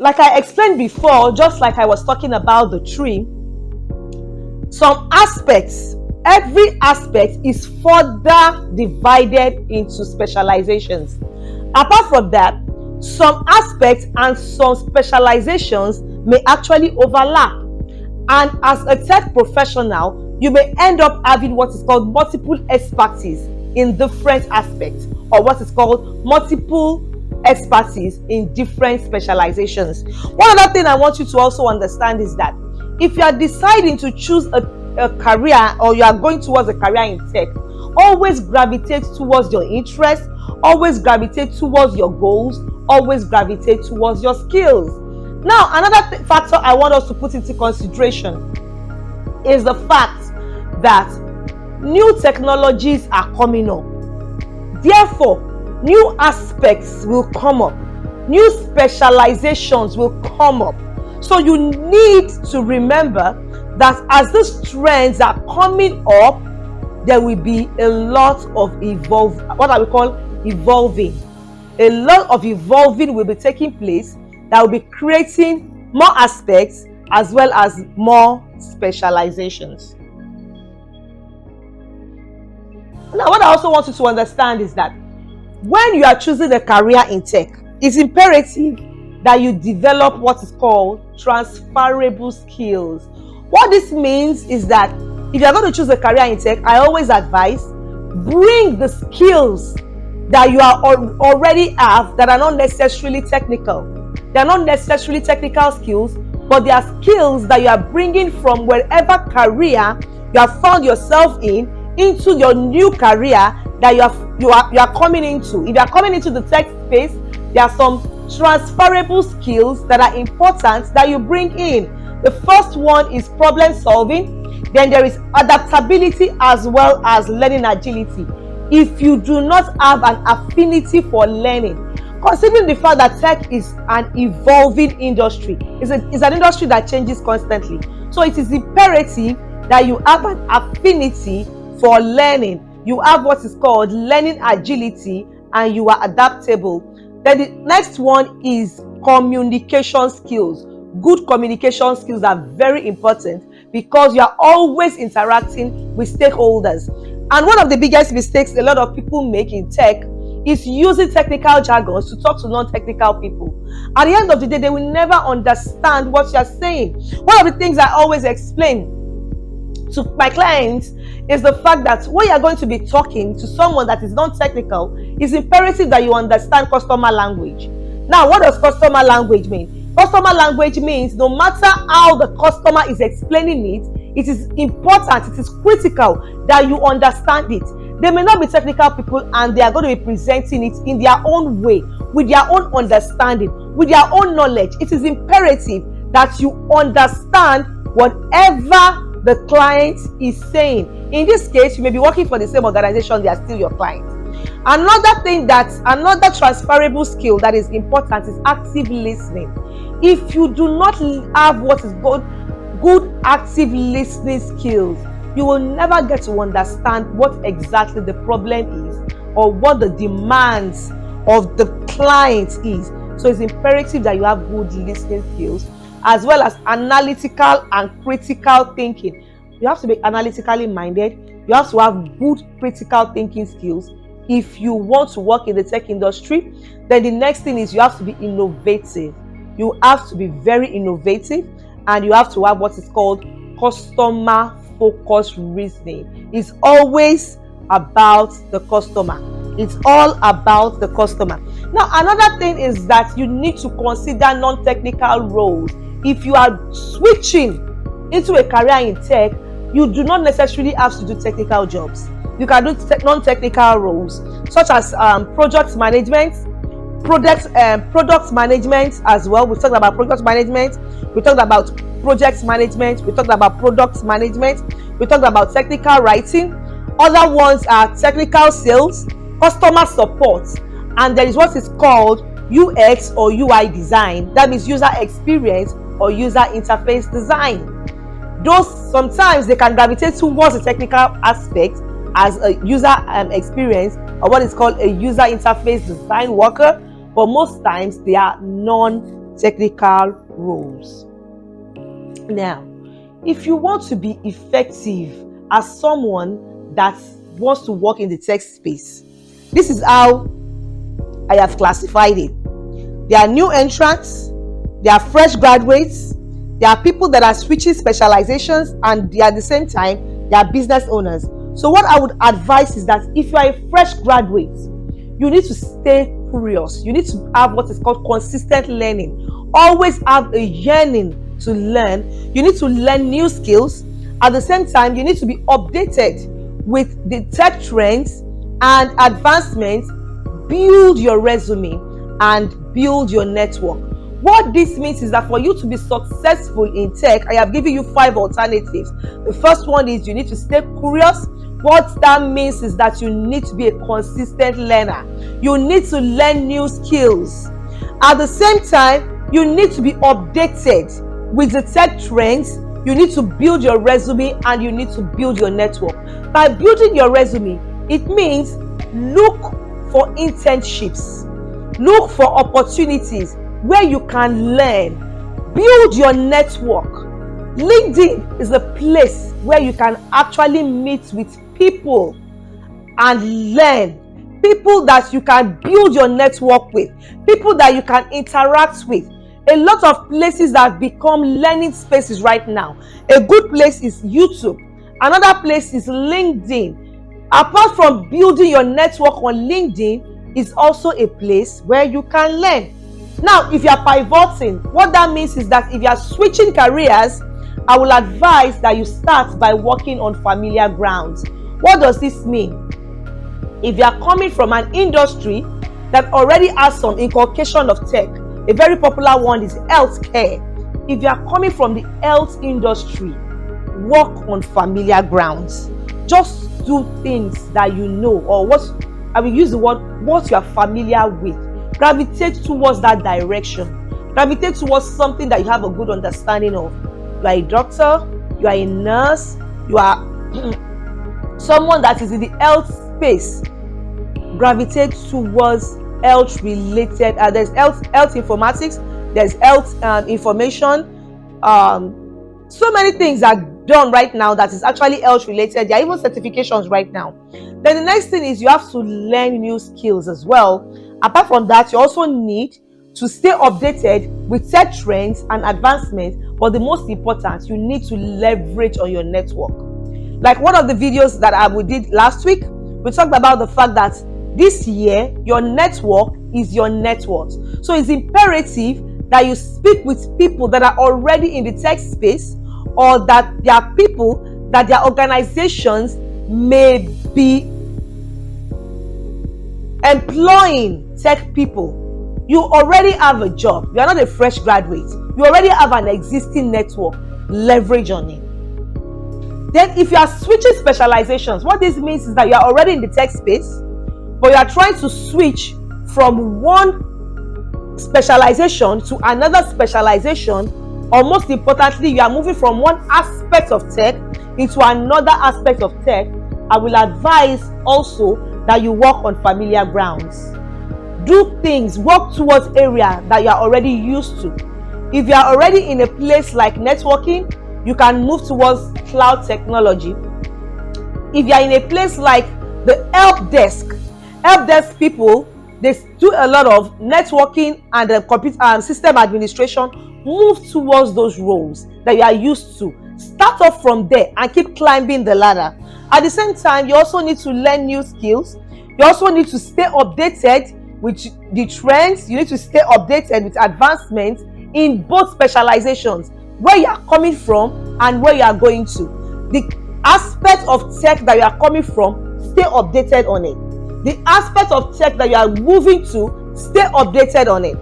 like I explained before, just like I was talking about the tree, some aspects, every aspect is further divided into specializations. Apart from that, some aspects and some specializations may actually overlap. And as a tech professional, you may end up having what is called multiple expertise in different aspects, or what is called multiple expertise in different specializations. One other thing I want you to also understand is that if you are deciding to choose a career, or you are going towards a career in tech, always gravitate towards your interest, always gravitate towards your goals, always gravitate towards your skills. Now, another factor I want us to put into consideration is the fact that new technologies are coming up. Therefore, new aspects will come up, new specializations will come up. So you need to remember that as these trends are coming up, there will be a lot of what I would call evolving. A lot of evolving will be taking place that will be creating more aspects as well as more specializations. Now, what I also want you to understand is that when you are choosing a career in tech, it's imperative that you develop what is called transferable skills. What this means is that if you are going to choose a career in tech, I always advise bring the skills that you are already have that are not necessarily technical. They are not necessarily technical skills, but they are skills that you are bringing from wherever career you have found yourself into your new career that you are coming into. If you are coming into the tech space, there are some transferable skills that are important that you bring in. The first one is problem solving. Then there is adaptability as well as learning agility. If you do not have an affinity for learning, considering the fact that tech is an evolving industry, it's an industry that changes constantly. So it is imperative that you have an affinity for learning. You have what is called learning agility, and you are adaptable. Then the next one is communication skills. Good communication skills are very important because you are always interacting with stakeholders. And one of the biggest mistakes a lot of people make in tech is using technical jargons to talk to non-technical people. At the end of the day, they will never understand what you are saying. One of the things I always explain to my clients is the fact that when you are going to be talking to someone that is non-technical, it's imperative that you understand customer language. Now, what does customer language mean? Customer language means no matter how the customer is explaining it, it is important, it is critical that you understand it. They may not be technical people and they are going to be presenting it in their own way, with their own understanding, with their own knowledge. It is imperative that you understand whatever the client is saying. In this case, you may be working for the same organization, they are still your client. Another transferable skill that is important is active listening. If you do not have what is called good active listening skills, you will never get to understand what exactly the problem is or what the demands of the client is. So it's imperative that you have good listening skills as well as analytical and critical thinking. You have to be analytically minded. You have to have good critical thinking skills. If you want to work in the tech industry, then the next thing is you have to be innovative. You have to be very innovative, and you have to have what is called customer focused reasoning. It's always about the customer. It's all about the customer. Now, another thing is that you need to consider non-technical roles. If you are switching into a career in tech, you do not necessarily have to do technical jobs. You can do non-technical roles such as project management, product management as well. We talked about product management. We talked about project management. We talked about product management. We talked about technical writing. Other ones are technical sales, customer support, and there is what is called UX or UI design. That means user experience or user interface design. Those sometimes they can gravitate towards the technical aspect as a user experience or what is called a user interface design worker, but most times they are non technical roles. Now, if you want to be effective as someone that wants to work in the tech space, this is how I have classified it. There are new entrants, there are fresh graduates, there are people that are switching specializations, and they are at the same time, they are business owners. So what I would advise is that if you are a fresh graduate, you need to stay curious. You need to have what is called consistent learning. Always have a yearning to learn. You need to learn new skills. At the same time, you need to be updated with the tech trends and advancements. Build your resume and build your network. What this means is that for you to be successful in tech, I have given you 5 alternatives. The first one is you need to stay curious. What that means is that you need to be a consistent learner. You need to learn new skills. At the same time, you need to be updated with the tech trends. You need to build your resume and you need to build your network. By building your resume, it means look for internships. Look for opportunities where you can learn. Build your network. LinkedIn is a place where you can actually meet with people and learn. People that you can build your network with. People that you can interact with. A lot of places that have become learning spaces right now. A good place is YouTube. Another place is LinkedIn. Apart from building your network on LinkedIn, is also a place where you can learn. Now, if you are pivoting, what that means is that if you are switching careers, I will advise that you start by working on familiar grounds. What does this mean? If you are coming from an industry that already has some inculcation of tech, a very popular one is healthcare. If you are coming from the health industry, work on familiar grounds. Just do things that you know, or what I will use the word, what you are familiar with. Gravitate towards that direction. Gravitate towards something that you have a good understanding of. You are a doctor, you are a nurse, you are someone that is in the health space. Gravitate towards health related. There's health informatics, there's health information. So many things are done right now that is actually health related. There are even certifications right now. Then the next thing is you have to learn new skills as well. Apart from that, you also need to stay updated with tech trends and advancements. But the most important, you need to leverage on your network. Like one of the videos that we did last week, we talked about the fact that this year, your network is your net worth. So it's imperative that you speak with people that are already in the tech space, or that there are people that their organizations may be employing tech people. You already have a job. You are not a fresh graduate. You already have an existing network. Leverage on it. Then if you are switching specializations, what this means is that you are already in the tech space, but you are trying to switch from one specialization to another specialization, or most importantly, you are moving from one aspect of tech into another aspect of tech. I will advise also that you work on familiar grounds. Do things, work towards area that you are already used to. If you are already in a place like networking, you can move towards cloud technology. If you are in a place like the help desk people, they do a lot of networking and computer system administration. Move towards those roles that you are used to. Start off from there and keep climbing the ladder. At the same time, you also need to learn new skills. You also need to stay updated with the trends. You need to stay updated with advancements in both specializations, where you are coming from and where you are going to. The aspect of tech that you are coming from, stay updated on it. The aspect of tech that you are moving to, stay updated on it.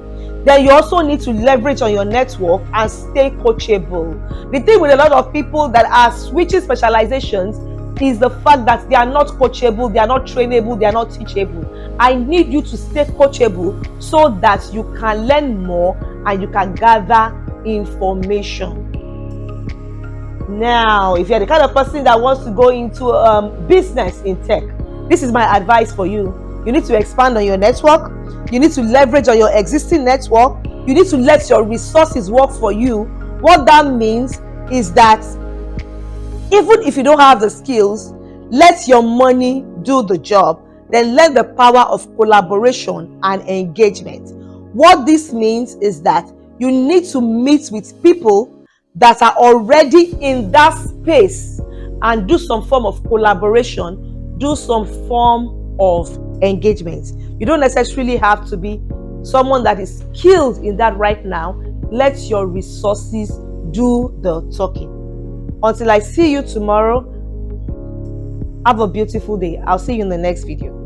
Then you also need to leverage on your network and stay coachable. The thing with a lot of people that are switching specializations is the fact that they are not coachable, they are not trainable, they are not teachable. I need you to stay coachable so that you can learn more and you can gather information. Now, if you're the kind of person that wants to go into business in tech, this is my advice for you. You need to expand on your network. You need to leverage on your existing network. You need to let your resources work for you. What that means is that even if you don't have the skills, let your money do the job. Then let the power of collaboration and engagement. What this means is that you need to meet with people that are already in that space and do some form of collaboration, do some form of engagement. You don't necessarily have to be someone that is skilled in that right now. Let your resources do the talking. Until I see you tomorrow, have a beautiful day. I'll see you in the next video.